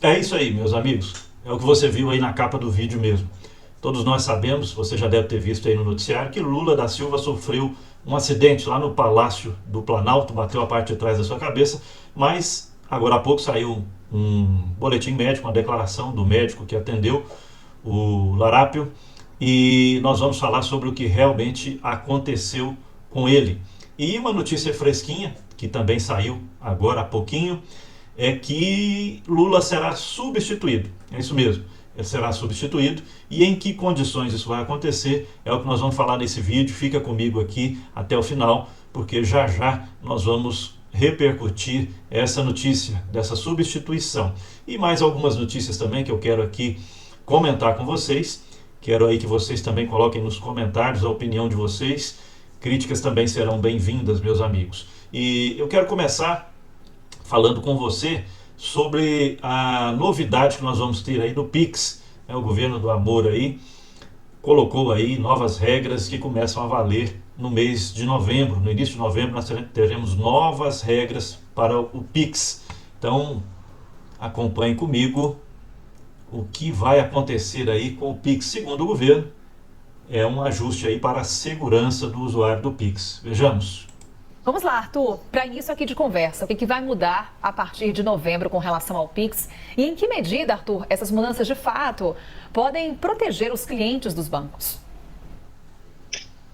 É isso aí, meus amigos. É o que você viu aí na capa do vídeo mesmo. Todos nós sabemos, você já deve ter visto aí no noticiário, que Lula da Silva sofreu um acidente lá no Palácio do Planalto, bateu a parte de trás da sua cabeça, mas agora há pouco saiu um boletim médico, uma declaração do médico que atendeu o Larápio, e nós vamos falar sobre o que realmente aconteceu com ele. E uma notícia fresquinha, que também saiu agora há pouquinho, é que Lula será substituído. É isso mesmo. Ele será substituído. E em que condições isso vai acontecer é o que nós vamos falar nesse vídeo. Fica comigo aqui até o final, porque já já nós vamos repercutir essa notícia dessa substituição. E mais algumas notícias também que eu quero aqui comentar com vocês. Quero aí que vocês também coloquem nos comentários a opinião de vocês. Críticas também serão bem-vindas, meus amigos. E eu quero começar falando com você sobre a novidade que nós vamos ter aí do Pix. O governo do amor aí colocou aí novas regras que começam a valer no mês de novembro. No início de novembro nós teremos novas regras para o Pix. Então acompanhe comigo o que vai acontecer aí com o Pix. Segundo o governo, é um ajuste aí para a segurança do usuário do Pix. Vejamos. Vamos lá, Arthur, para início aqui de conversa, o que vai mudar a partir de novembro com relação ao Pix e em que medida, Arthur, essas mudanças de fato podem proteger os clientes dos bancos?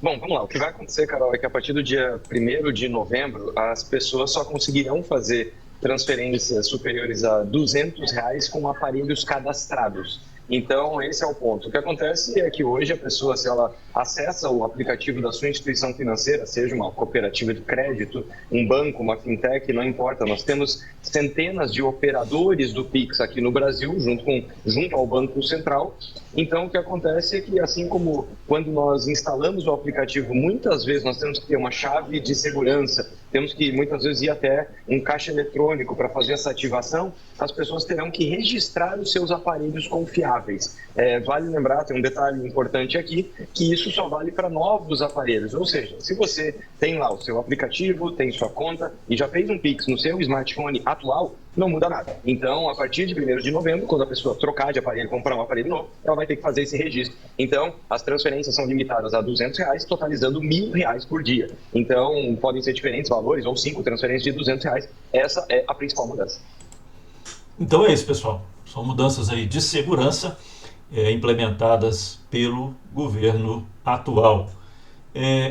Bom, vamos lá. O que vai acontecer, Carol, é que a partir do dia 1º de novembro, as pessoas só conseguirão fazer transferências superiores a R$ 200 com aparelhos cadastrados. Então, esse é o ponto. O que acontece é que hoje a pessoa, se ela acessa o aplicativo da sua instituição financeira, seja uma cooperativa de crédito, um banco, uma fintech, não importa. Nós temos centenas de operadores do Pix aqui no Brasil, junto ao Banco Central. Então, o que acontece é que, assim como quando nós instalamos o aplicativo, muitas vezes nós temos que ter uma chave de segurança, temos que muitas vezes ir até um caixa eletrônico para fazer essa ativação, as pessoas terão que registrar os seus aparelhos confiáveis. Vale lembrar, tem um detalhe importante aqui, que isso só vale para novos aparelhos. Ou seja, se você tem lá o seu aplicativo, tem sua conta e já fez um Pix no seu smartphone atual, não muda nada. Então, a partir de 1º de novembro, quando a pessoa trocar de aparelho, comprar um aparelho novo, ela vai ter que fazer esse registro. Então, as transferências são limitadas a R$ 200, totalizando R$ 1.000 por dia. Então, podem ser diferentes valores, ou 5 transferências de R$ 200. Essa é a principal mudança. Então é isso, pessoal. São mudanças aí de segurança implementadas pelo governo atual.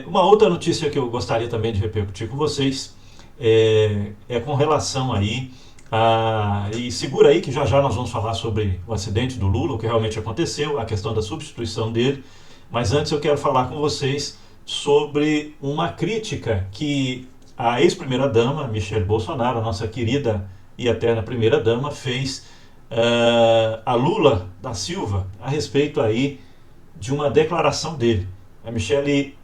Uma outra notícia que eu gostaria também de repercutir com vocês é com relação aí e segura aí que já já nós vamos falar sobre o acidente do Lula, o que realmente aconteceu, a questão da substituição dele. Mas antes eu quero falar com vocês sobre uma crítica que a ex-primeira-dama, Michele Bolsonaro, a nossa querida e eterna primeira-dama, fez a Lula da Silva a respeito aí de uma declaração dele. A Michele,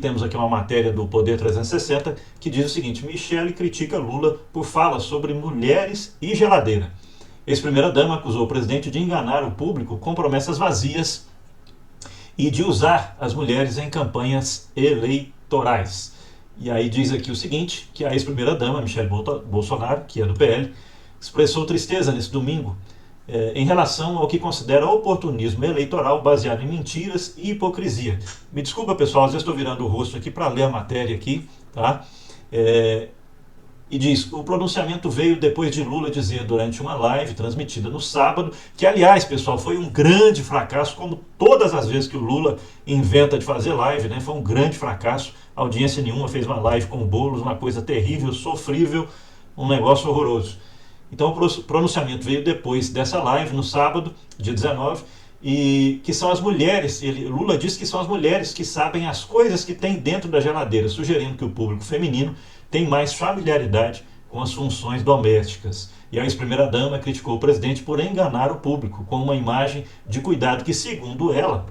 temos aqui uma matéria do Poder 360 que diz o seguinte: Michele critica Lula por fala sobre mulheres e geladeira. Ex-primeira-dama acusou o presidente de enganar o público com promessas vazias e de usar as mulheres em campanhas eleitorais. E aí diz aqui o seguinte, que a ex-primeira-dama, Michele Bolsonaro, que é do PL, expressou tristeza nesse domingo em relação ao que considera oportunismo eleitoral baseado em mentiras e hipocrisia. Me desculpa, pessoal, às vezes estou virando o rosto aqui para ler a matéria aqui, tá? E diz, o pronunciamento veio depois de Lula dizer durante uma live transmitida no sábado, que aliás, pessoal, foi um grande fracasso, como todas as vezes que o Lula inventa de fazer live, né? Foi um grande fracasso, audiência nenhuma, fez uma live com Boulos, uma coisa terrível, sofrível, um negócio horroroso. Então o pronunciamento veio depois dessa live, no sábado, dia 19, e que são as mulheres, Lula disse que são as mulheres que sabem as coisas que tem dentro da geladeira, sugerindo que o público feminino tem mais familiaridade com as funções domésticas. E a ex-primeira-dama criticou o presidente por enganar o público com uma imagem de cuidado que, segundo ela,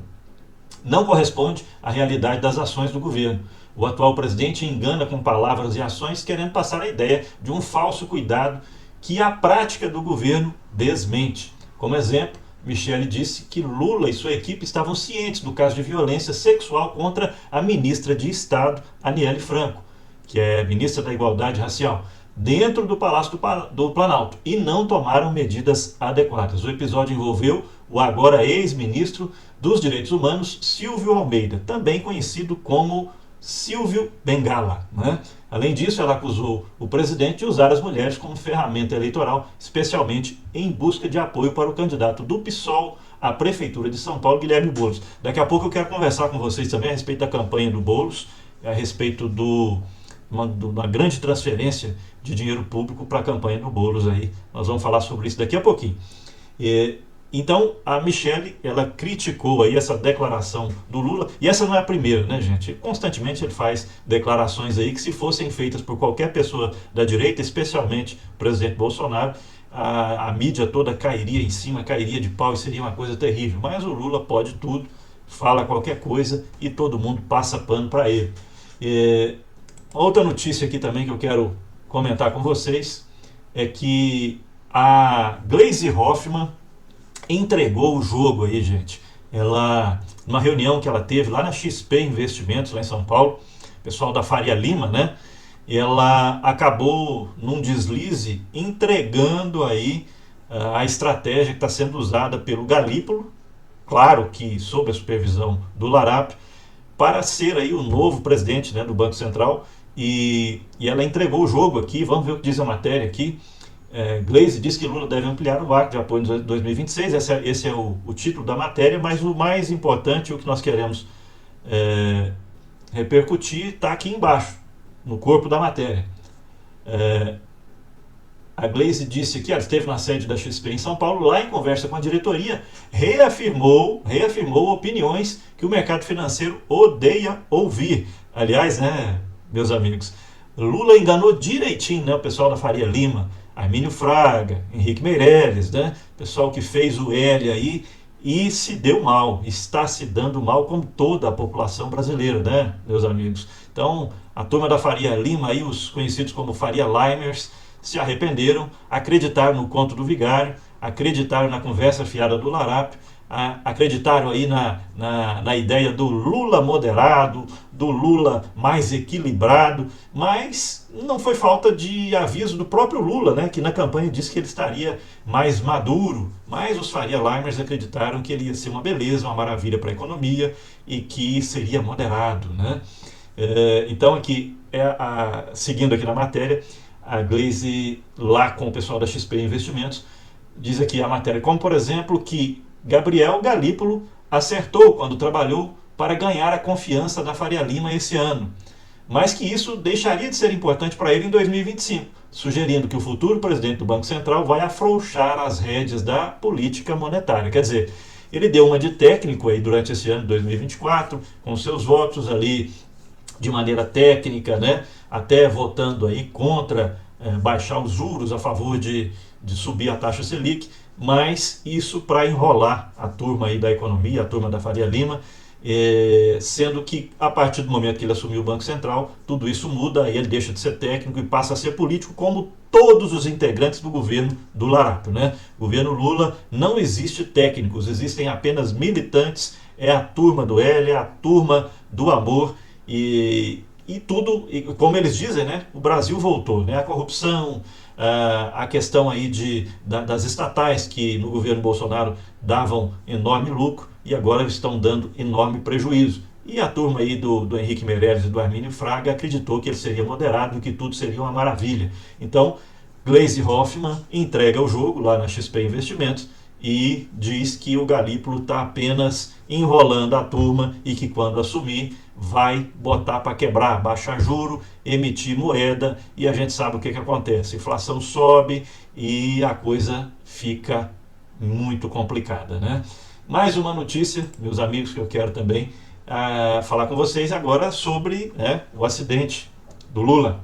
não corresponde à realidade das ações do governo. O atual presidente engana com palavras e ações, querendo passar a ideia de um falso cuidado que a prática do governo desmente. Como exemplo, Michele disse que Lula e sua equipe estavam cientes do caso de violência sexual contra a ministra de Estado, Aniele Franco, que é ministra da Igualdade Racial, dentro do Palácio do Planalto e não tomaram medidas adequadas. O episódio envolveu o agora ex-ministro dos Direitos Humanos, Silvio Almeida, também conhecido como Silvio Bengala, né? Além disso, ela acusou o presidente de usar as mulheres como ferramenta eleitoral, especialmente em busca de apoio para o candidato do PSOL à Prefeitura de São Paulo, Guilherme Boulos. Daqui a pouco eu quero conversar com vocês também a respeito da campanha do Boulos, a respeito de uma grande transferência de dinheiro público para a campanha do Boulos aí. Nós vamos falar sobre isso daqui a pouquinho. Então, a Michelle, ela criticou aí essa declaração do Lula, e essa não é a primeira, né, gente? Constantemente ele faz declarações aí que, se fossem feitas por qualquer pessoa da direita, especialmente o presidente Bolsonaro, a mídia toda cairia em cima, cairia de pau e seria uma coisa terrível. Mas o Lula pode tudo, fala qualquer coisa e todo mundo passa pano para ele. Outra notícia aqui também que eu quero comentar com vocês é que a Gleisi Hoffmann entregou o jogo aí, gente. Ela, numa reunião que ela teve lá na XP Investimentos, lá em São Paulo, pessoal da Faria Lima, né? Ela acabou, num deslize, entregando aí a estratégia que está sendo usada pelo Galípolo, claro que sob a supervisão do Larápio, para ser aí o novo presidente, né, do Banco Central. E ela entregou o jogo aqui. Vamos ver o que diz a matéria aqui. Gleisi diz que Lula deve ampliar o arco de apoio em 2026, esse é o título da matéria, mas o mais importante, o que nós queremos repercutir, está aqui embaixo, no corpo da matéria. A Gleisi disse que ela esteve na sede da XP em São Paulo, lá em conversa com a diretoria, reafirmou opiniões que o mercado financeiro odeia ouvir. Aliás, né, meus amigos, Lula enganou direitinho, né, o pessoal da Faria Lima, Armínio Fraga, Henrique Meirelles, né? Pessoal que fez o L aí e se deu mal, está se dando mal como toda a população brasileira, né, meus amigos? Então, a turma da Faria Lima, aí, os conhecidos como Faria Limers, se arrependeram, acreditaram no conto do vigário, acreditaram na conversa fiada do Larápio, acreditaram aí na ideia do Lula moderado, do Lula mais equilibrado, mas não foi falta de aviso do próprio Lula, né, que na campanha disse que ele estaria mais maduro, mas os Faria Limers acreditaram que ele ia ser uma beleza, uma maravilha para a economia e que seria moderado, né? Então aqui, seguindo aqui na matéria, a Gleisi, lá com o pessoal da XP Investimentos, diz aqui a matéria, como por exemplo que Gabriel Galípolo acertou quando trabalhou para ganhar a confiança da Faria Lima esse ano, mas que isso deixaria de ser importante para ele em 2025, sugerindo que o futuro presidente do Banco Central vai afrouxar as rédeas da política monetária. Quer dizer, ele deu uma de técnico aí durante esse ano de 2024, com seus votos ali de maneira técnica, né, até votando aí contra baixar os juros, a favor de subir a taxa Selic, mas isso para enrolar a turma aí da economia, a turma da Faria Lima, sendo que a partir do momento que ele assumiu o Banco Central, tudo isso muda, aí ele deixa de ser técnico e passa a ser político, como todos os integrantes do governo do Larápio, né? Governo Lula não existe técnicos, existem apenas militantes, é a turma do L, é a turma do amor, e tudo, como eles dizem, né, o Brasil voltou, né, a corrupção, a questão aí das estatais que no governo Bolsonaro davam enorme lucro e agora estão dando enorme prejuízo. E a turma aí do Henrique Meirelles e do Armínio Fraga acreditou que ele seria moderado e que tudo seria uma maravilha. Então, Gleisi Hoffmann entrega o jogo lá na XP Investimentos e diz que o Galípolo está apenas enrolando a turma e que quando assumir vai botar para quebrar, baixar juro, emitir moeda, e a gente sabe o que acontece. A inflação sobe e a coisa fica muito complicada, né? Mais uma notícia, meus amigos, que eu quero também falar com vocês agora sobre, né, o acidente do Lula.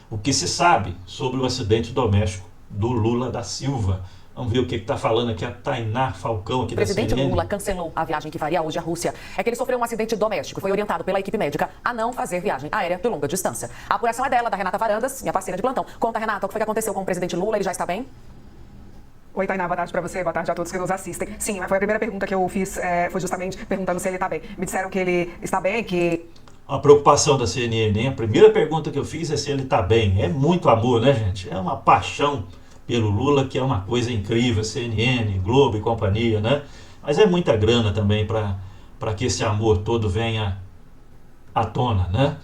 O que se sabe sobre o acidente doméstico do Lula da Silva. Vamos ver o que está falando aqui a Tainá Falcão aqui da CNN. O presidente Lula cancelou a viagem que faria hoje à Rússia. É que ele sofreu um acidente doméstico e foi orientado pela equipe médica a não fazer viagem aérea de longa distância. A apuração é dela, da Renata Varandas, minha parceira de plantão. Conta, Renata, o que foi que aconteceu com o presidente Lula? Ele já está bem? Oi, Tainá, boa tarde pra você, boa tarde a todos que nos assistem. Sim, foi a primeira pergunta que eu fiz, foi justamente perguntando se ele está bem. Me disseram que ele está bem, que uma preocupação da CNN, hein? A primeira pergunta que eu fiz é se ele está bem. É muito amor, né, gente? É uma paixão pelo Lula, que é uma coisa incrível, CNN, Globo e companhia, né? Mas é muita grana também para que esse amor todo venha à tona, né?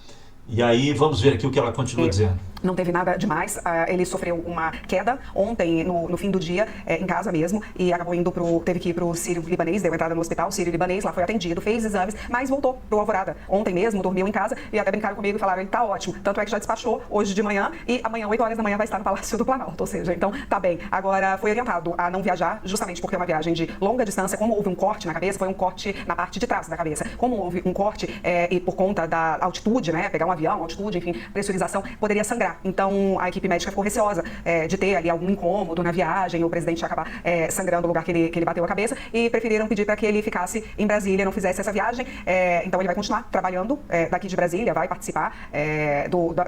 E aí vamos ver aqui o que ela continua dizendo. Não teve nada demais, ele sofreu uma queda ontem, no fim do dia, em casa mesmo, e acabou teve que ir pro Sírio-Libanês, deu entrada no hospital Sírio-Libanês, lá foi atendido, fez exames, mas voltou pro Alvorada. Ontem mesmo, dormiu em casa, e até brincaram comigo e falaram, ele tá ótimo, tanto é que já despachou hoje de manhã, e amanhã, 8 horas da manhã, vai estar no Palácio do Planalto, ou seja, então tá bem. Agora, foi orientado a não viajar, justamente porque é uma viagem de longa distância, como houve um corte na cabeça, foi um corte na parte de trás da cabeça. Como houve um corte, e por conta da altitude, né, pegar um avião, altitude, enfim, pressurização, poderia sangrar. Então, a equipe médica ficou receosa de ter ali algum incômodo na viagem, o presidente acabar sangrando o lugar que ele bateu a cabeça, e preferiram pedir para que ele ficasse em Brasília, não fizesse essa viagem. Então ele vai continuar trabalhando daqui de Brasília, vai participar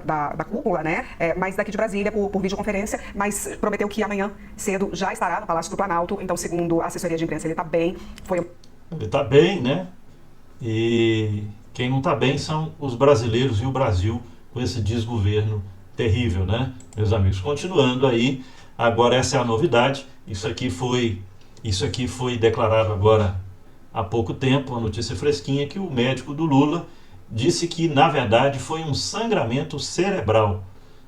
da cúpula, né? Mas daqui de Brasília por videoconferência, mas prometeu que amanhã cedo já estará no Palácio do Planalto. Então, segundo a assessoria de imprensa, ele está bem. Ele está bem, né? E quem não está bem são os brasileiros e o Brasil com esse desgoverno terrível, né, meus amigos? Continuando aí, agora essa é a novidade. Isso aqui foi declarado agora há pouco tempo, uma notícia fresquinha, que o médico do Lula disse que, na verdade, foi um sangramento cerebral.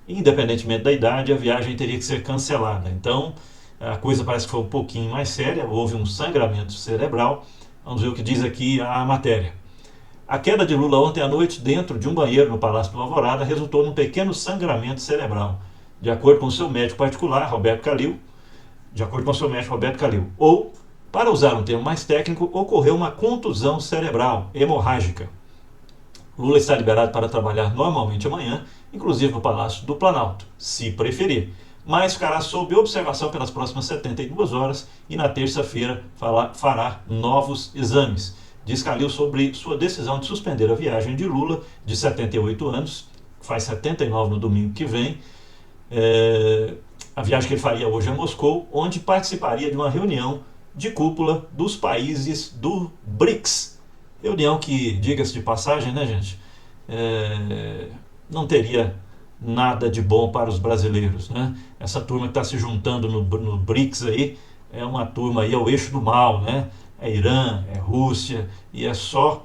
Independentemente da idade, a viagem teria que ser cancelada. Então, a coisa parece que foi um pouquinho mais séria, houve um sangramento cerebral. Vamos ver o que diz aqui a matéria. A queda de Lula ontem à noite dentro de um banheiro no Palácio do Alvorada resultou num pequeno sangramento cerebral, de acordo com seu médico particular, Roberto Calil, ou, para usar um termo mais técnico, ocorreu uma contusão cerebral hemorrágica. Lula está liberado para trabalhar normalmente amanhã, inclusive no Palácio do Planalto, se preferir, mas ficará sob observação pelas próximas 72 horas e na terça-feira fará novos exames. Diz Calil sobre sua decisão de suspender a viagem de Lula, de 78 anos, faz 79 no domingo que vem, a viagem que ele faria hoje a Moscou, onde participaria de uma reunião de cúpula dos países do BRICS. Reunião que, diga-se de passagem, né, gente, não teria nada de bom para os brasileiros, né? Essa turma que está se juntando no BRICS aí, é uma turma aí, é o eixo do mal, né? É Irã, é Rússia, e é só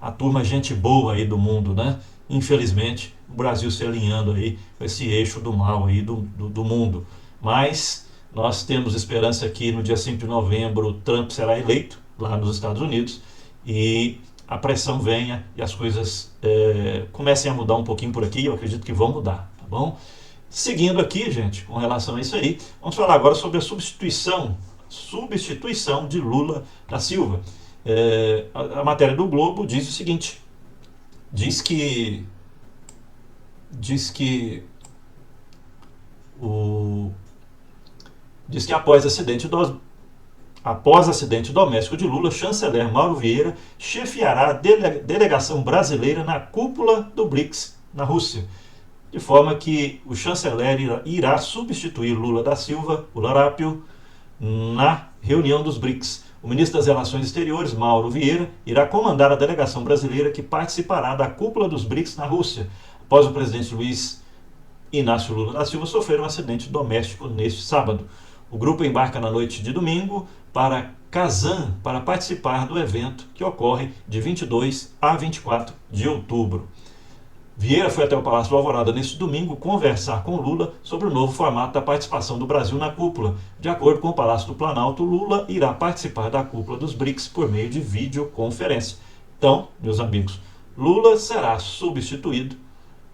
a turma gente boa aí do mundo, né? Infelizmente, o Brasil se alinhando aí com esse eixo do mal aí do mundo. Mas nós temos esperança que no dia 5 de novembro o Trump será eleito lá nos Estados Unidos e a pressão venha e as coisas comecem a mudar um pouquinho por aqui. Eu acredito que vão mudar, tá bom? Seguindo aqui, gente, com relação a isso aí, vamos falar agora sobre a substituição de Lula da Silva. A matéria do Globo diz o seguinte: diz que após acidente doméstico de Lula, chanceler Mauro Vieira chefiará a delegação brasileira na cúpula do BRICS na Rússia, de forma que o chanceler irá substituir Lula da Silva, o Larápio, na reunião dos BRICS. O ministro das Relações Exteriores, Mauro Vieira, irá comandar a delegação brasileira que participará da cúpula dos BRICS na Rússia, após o presidente Luiz Inácio Lula da Silva sofrer um acidente doméstico neste sábado. O grupo embarca na noite de domingo para Kazan para participar do evento que ocorre de 22 a 24 de outubro. Vieira foi até o Palácio do Alvorada neste domingo conversar com Lula sobre o novo formato da participação do Brasil na cúpula. De acordo com o Palácio do Planalto, Lula irá participar da cúpula dos BRICS por meio de videoconferência. Então, meus amigos, Lula será substituído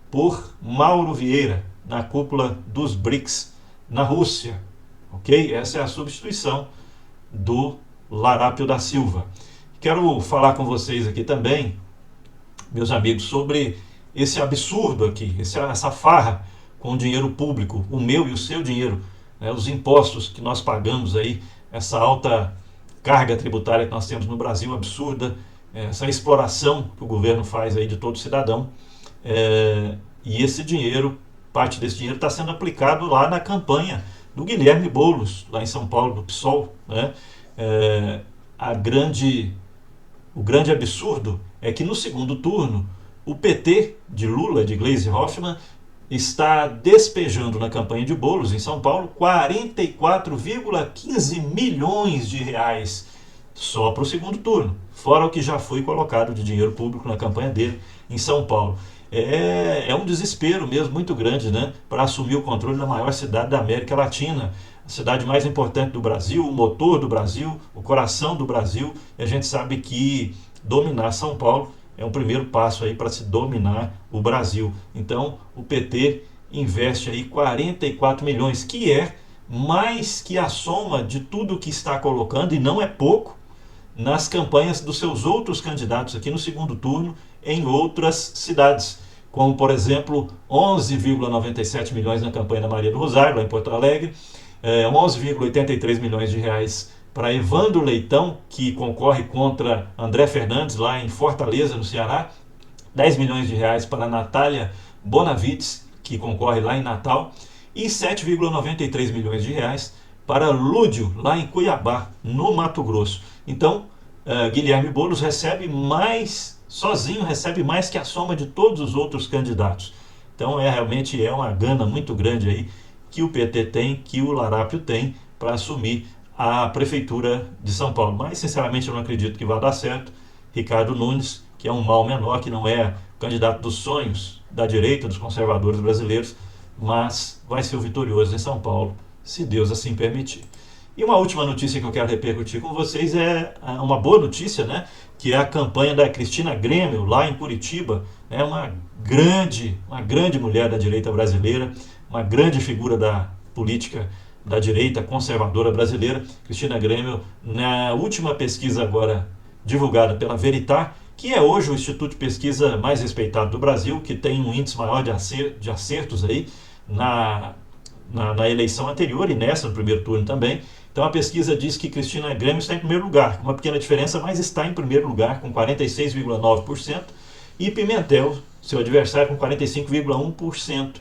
por Mauro Vieira na cúpula dos BRICS na Rússia. Ok? Essa é a substituição do Larápio da Silva. Quero falar com vocês aqui também, meus amigos, sobre esse absurdo aqui, essa farra com o dinheiro público, o meu e o seu dinheiro, né, os impostos que nós pagamos aí, essa alta carga tributária que nós temos no Brasil, absurda, essa exploração que o governo faz aí de todo cidadão, e esse dinheiro, parte desse dinheiro está sendo aplicado lá na campanha do Guilherme Boulos, lá em São Paulo, do PSOL, né? O grande absurdo é que no segundo turno, o PT de Lula, de Gleisi Hoffmann, está despejando na campanha de Boulos, em São Paulo, 44,15 milhões de reais só para o segundo turno, fora o que já foi colocado de dinheiro público na campanha dele em São Paulo. É um desespero mesmo muito grande, né, para assumir o controle da maior cidade da América Latina, a cidade mais importante do Brasil, o motor do Brasil, o coração do Brasil, e a gente sabe que dominar São Paulo é um primeiro passo aí para se dominar o Brasil. Então o PT investe aí 44 milhões, que é mais que a soma de tudo que está colocando, e não é pouco, nas campanhas dos seus outros candidatos aqui no segundo turno em outras cidades, como por exemplo 11,97 milhões na campanha da Maria do Rosário, lá em Porto Alegre, 11,83 milhões de reais para Evandro Leitão, que concorre contra André Fernandes lá em Fortaleza, no Ceará, 10 milhões de reais para Natália Bonavides, que concorre lá em Natal, e 7,93 milhões de reais para Lúdio, lá em Cuiabá, no Mato Grosso. Então, Guilherme Boulos recebe mais, sozinho recebe mais que a soma de todos os outros candidatos. Então, realmente é uma gana muito grande aí que o PT tem, que o Larápio tem para assumir a Prefeitura de São Paulo. Mas, sinceramente, eu não acredito que vá dar certo. Ricardo Nunes, que é um mal menor, que não é o candidato dos sonhos da direita, dos conservadores brasileiros, mas vai ser o vitorioso em São Paulo, se Deus assim permitir. E uma última notícia que eu quero repercutir com vocês é uma boa notícia, né? Que é a campanha da Cristina Grêmio, lá em Curitiba. É uma grande mulher da direita brasileira, uma grande figura da política da direita conservadora brasileira. Cristina Grêmio, na última pesquisa agora divulgada pela Veritar, que é hoje o instituto de pesquisa mais respeitado do Brasil, que tem um índice maior de acertos aí na eleição anterior e nessa, no primeiro turno também. Então a pesquisa diz que Cristina Grêmio está em primeiro lugar, com uma pequena diferença, mas está em primeiro lugar com 46,9%, e Pimentel, seu adversário, com 45,1%.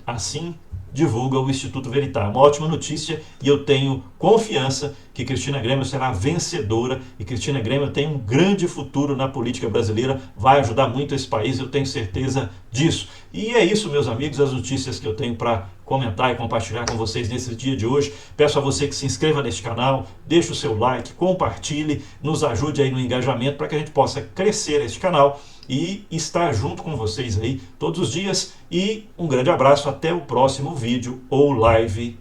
Assim divulga o Instituto Veritar. Uma ótima notícia, e eu tenho confiança que Cristina Grêmio será vencedora, e Cristina Grêmio tem um grande futuro na política brasileira, vai ajudar muito esse país, eu tenho certeza disso. E é isso, meus amigos, as notícias que eu tenho para comentar e compartilhar com vocês nesse dia de hoje. Peço a você que se inscreva neste canal, deixe o seu like, compartilhe, nos ajude aí no engajamento para que a gente possa crescer este canal e estar junto com vocês aí todos os dias. E um grande abraço, até o próximo vídeo ou live.